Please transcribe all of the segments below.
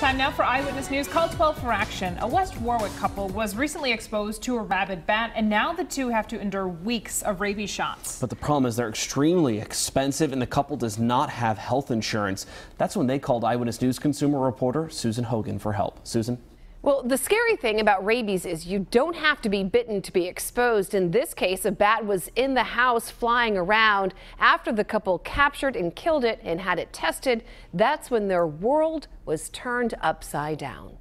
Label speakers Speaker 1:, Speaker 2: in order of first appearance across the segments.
Speaker 1: Time now for Eyewitness News. Call 12 for action. A West Warwick couple was recently exposed to a rabid bat, and now the two have to endure weeks of rabies shots.
Speaker 2: But the problem is they're extremely expensive, and the couple does not have health insurance. That's when they called Eyewitness News consumer reporter Susan Hogan for help. Susan?
Speaker 3: Well, the scary thing about rabies is you don't have to be bitten to be exposed. In this case, a bat was in the house flying around. After the couple captured and killed it and had it tested, that's when their world was turned upside down.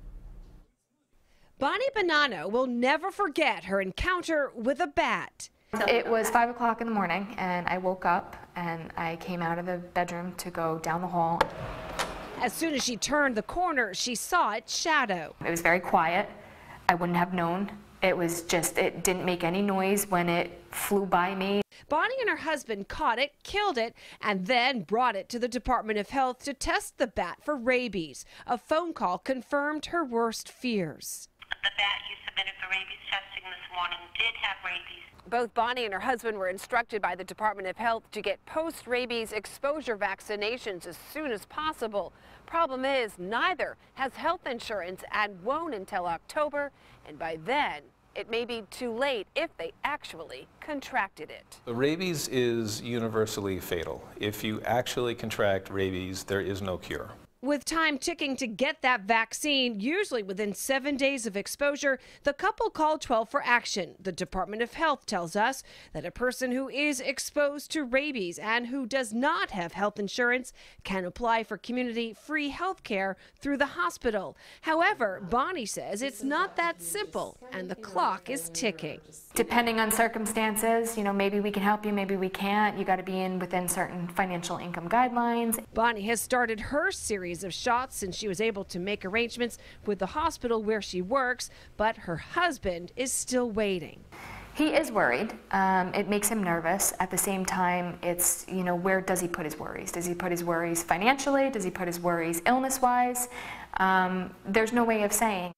Speaker 4: Bonnie Bonanno will never forget her encounter with a bat.
Speaker 5: It was 5 o'clock in the morning, and I woke up and I came out of the bedroom to go down the hall.
Speaker 4: As soon as she turned the corner, she saw its shadow.
Speaker 5: It was very quiet. I wouldn't have known. It didn't make any noise when it flew by me.
Speaker 4: Bonnie and her husband caught it, killed it, and then brought it to the Department of Health to test the bat for rabies. A phone call confirmed her worst fears.
Speaker 6: The bat you submitted for rabies testing this morning did have rabies.
Speaker 3: Both Bonnie and her husband were instructed by the Department of Health to get post-rabies exposure vaccinations as soon as possible. Problem is, neither has health insurance and won't until October, and by then, it may be too late if they actually contracted it.
Speaker 7: The rabies is universally fatal. If you actually contract rabies, there is no cure.
Speaker 4: With time ticking to get that vaccine, usually within 7 days of exposure, the couple called 12 for action. The Department of Health tells us that a person who is exposed to rabies and who does not have health insurance can apply for community-free health care through the hospital. However, Bonnie says it's not that simple, and the clock is ticking.
Speaker 5: Depending on circumstances, maybe we can help you, maybe we can't. You got to be within certain financial income guidelines.
Speaker 4: Bonnie has started her series of shots since she was able to make arrangements with the hospital where she works, but her husband is still waiting.
Speaker 5: He is worried. It makes him nervous. At the same time, it's, where does he put his worries? Does he put his worries financially? Does he put his worries illness-wise? There's no way of saying.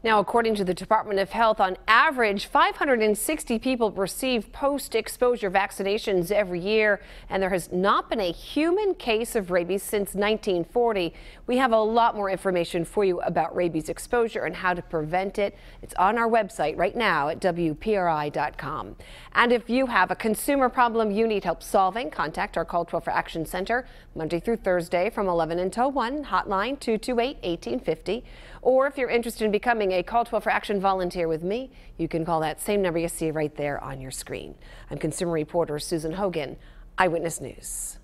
Speaker 3: Now, according to the Department of Health, on average, 560 people receive post-exposure vaccinations every year, and there has not been a human case of rabies since 1940. We have a lot more information for you about rabies exposure and how to prevent it. It's on our website right now at WPRI.com. And if you have a consumer problem you need help solving, contact our Call 12 for Action Center Monday through Thursday from 11 until 1, hotline 228-1850. Or if you're interested in becoming a Call 12 for Action volunteer with me, you can call that same number you see right there on your screen. I'm consumer reporter Susan Hogan, Eyewitness News.